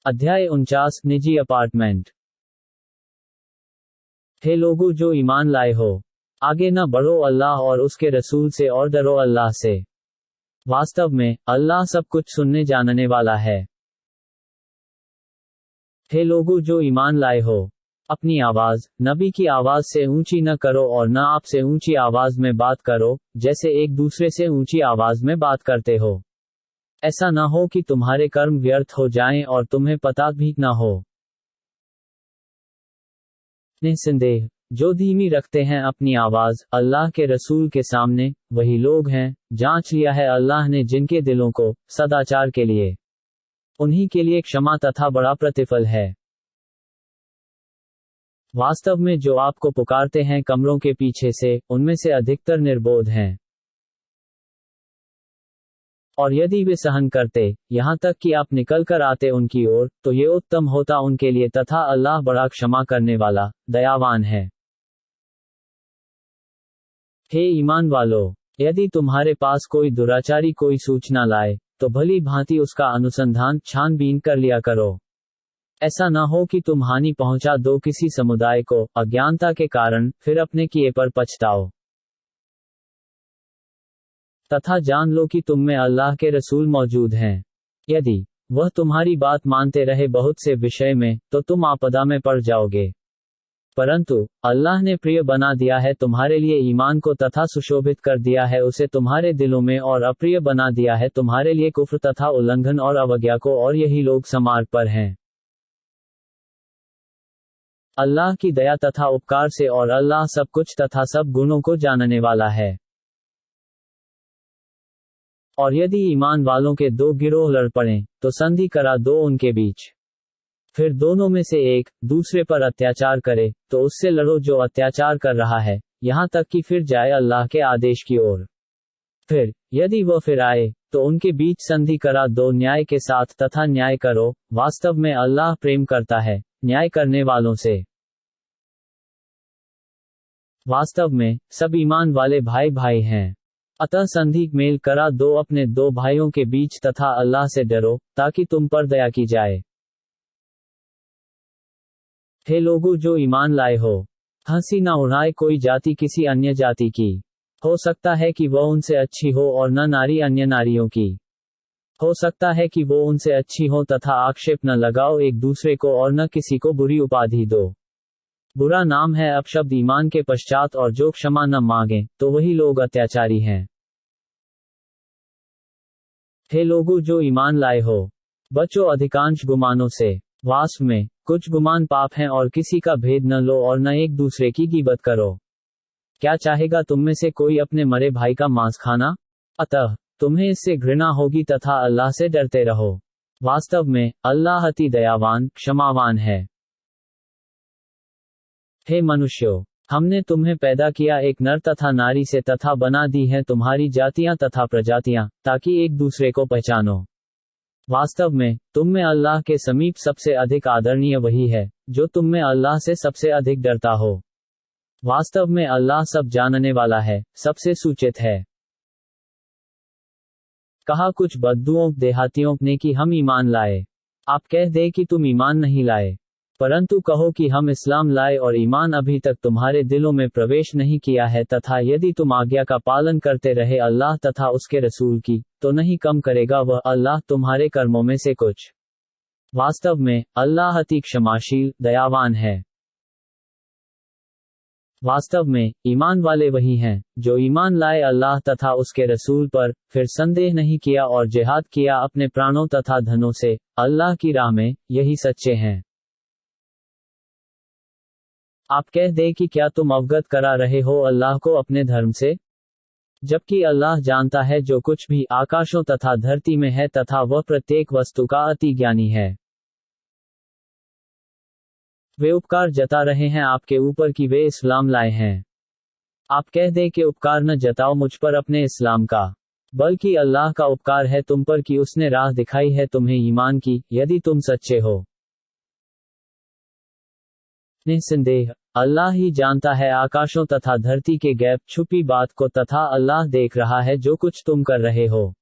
अध्याय 49 निजी अपार्टमेंट। हे लोगों जो ईमान लाए हो, आगे न बढ़ो अल्लाह और उसके रसूल से और डरो अल्लाह से। वास्तव में अल्लाह सब कुछ सुनने जानने वाला है। हे लोगों जो ईमान लाए हो, अपनी आवाज नबी की आवाज से ऊंची न करो और न आपसे ऊंची आवाज में बात करो, जैसे एक दूसरे से ऊंची आवाज में बात करते हो। ऐसा न हो कि तुम्हारे कर्म व्यर्थ हो जाएं और तुम्हें पता भी न हो। निस्संदेह जो धीमी रखते हैं अपनी आवाज अल्लाह के रसूल के सामने, वही लोग हैं, जांच लिया है अल्लाह ने जिनके दिलों को सदाचार के लिए, उन्हीं के लिए क्षमा तथा बड़ा प्रतिफल है। वास्तव में जो आपको पुकारते हैं कमरों के पीछे से, उनमें से अधिकतर निर्बोध हैं। और यदि वे सहन करते, यहाँ तक कि आप निकल कर आते उनकी ओर, तो ये उत्तम होता उनके लिए, तथा अल्लाह बड़ा क्षमा करने वाला, दयावान है। हे ईमान वालों, यदि तुम्हारे पास कोई दुराचारी कोई सूचना लाए, तो भली भांति उसका अनुसंधान छानबीन कर लिया करो। ऐसा न हो कि तुम हानि पहुंचा दो किसी समुदाय को अज्ञानता के कारण, फिर अपने किए पर पछताओ। तथा जान लो कि तुम में अल्लाह के रसूल मौजूद हैं। यदि वह तुम्हारी बात मानते रहे बहुत से विषय में, तो तुम आपदा में पड़ जाओगे। परंतु अल्लाह ने प्रिय बना दिया है तुम्हारे लिए ईमान को तथा सुशोभित कर दिया है उसे तुम्हारे दिलों में, और अप्रिय बना दिया है तुम्हारे लिए कुफ्र तथा उल्लंघन और अवज्ञा को, और यही लोग समार्ग पर हैं। अल्लाह की दया तथा उपकार से, और अल्लाह सब कुछ तथा सब गुणों को जानने वाला है। और यदि ईमान वालों के दो गिरोह लड़ पड़ें, तो संधि करा दो उनके बीच। फिर दोनों में से एक दूसरे पर अत्याचार करे, तो उससे लड़ो जो अत्याचार कर रहा है, यहाँ तक कि फिर जाए अल्लाह के आदेश की ओर। फिर यदि वह फिर आए, तो उनके बीच संधि करा दो न्याय के साथ, तथा न्याय करो। वास्तव में अल्लाह प्रेम करता है न्याय करने वालों से। वास्तव में सब ईमान वाले भाई भाई हैं। अतः संधि मेल करा दो अपने दो भाइयों के बीच, तथा अल्लाह से डरो, ताकि तुम पर दया की जाए। हे लोगों जो ईमान लाए हो, हंसी न उड़ाए कोई जाति किसी अन्य जाति की। हो सकता है कि वह उनसे अच्छी हो, और न नारी अन्य नारियों की। हो सकता है कि वो उनसे अच्छी हो, तथा आक्षेप न लगाओ एक दूसरे को, और न किसी को बुरी उपाधि दो। बुरा नाम है अपशब्द ईमान के पश्चात, और जो क्षमा न मांगे, तो वही लोग अत्याचारी हैं। हे लोगों जो ईमान लाए हो, बचो अधिकांश गुमानों से। वास्तव में कुछ गुमान पाप हैं, और किसी का भेद न लो, और न एक दूसरे की गीबत करो। क्या चाहेगा तुम में से कोई अपने मरे भाई का मांस खाना? अतः तुम्हें इससे घृणा होगी, तथा अल्लाह से डरते रहो। वास्तव में अल्लाह अति दयावान क्षमावान है। हे मनुष्यों, हमने तुम्हें पैदा किया एक नर तथा नारी से, तथा बना दी है तुम्हारी जातियां तथा प्रजातियां, ताकि एक दूसरे को पहचानो। वास्तव में तुम में अल्लाह के समीप सबसे अधिक आदरणीय वही है, जो तुम में अल्लाह से सबसे अधिक डरता हो। वास्तव में अल्लाह सब जानने वाला है, सबसे सूचित है। कहा कुछ बद्दुओं देहातियों ने कि हम ईमान लाए। आप कह दे कि तुम ईमान नहीं लाए, परंतु कहो कि हम इस्लाम लाए, और ईमान अभी तक तुम्हारे दिलों में प्रवेश नहीं किया है। तथा यदि तुम आज्ञा का पालन करते रहे अल्लाह तथा उसके रसूल की, तो नहीं कम करेगा वह अल्लाह तुम्हारे कर्मों में से कुछ। वास्तव में अल्लाह अति क्षमाशील दयावान है। वास्तव में ईमान वाले वही हैं, जो ईमान लाए अल्लाह तथा उसके रसूल पर, फिर संदेह नहीं किया और जिहाद किया अपने प्राणों तथा धनों से अल्लाह की राह में, यही सच्चे हैं। आप कह दे कि क्या तुम अवगत करा रहे हो अल्लाह को अपने धर्म से? जबकि अल्लाह जानता है जो कुछ भी आकाशों तथा धरती में है, तथा वह प्रत्येक वस्तु का अति ज्ञानी है। वे उपकार जता रहे हैं आपके ऊपर कि वे इस्लाम लाए हैं। आप कह दे कि उपकार न जताओ मुझ पर अपने इस्लाम का, बल्कि अल्लाह का उपकार है तुम पर कि उसने राह दिखाई है तुम्हें ईमान की, यदि तुम सच्चे हो। निस्संदेह अल्लाह ही जानता है आकाशों तथा धरती के गैब छुपी बात को, तथा अल्लाह देख रहा है जो कुछ तुम कर रहे हो।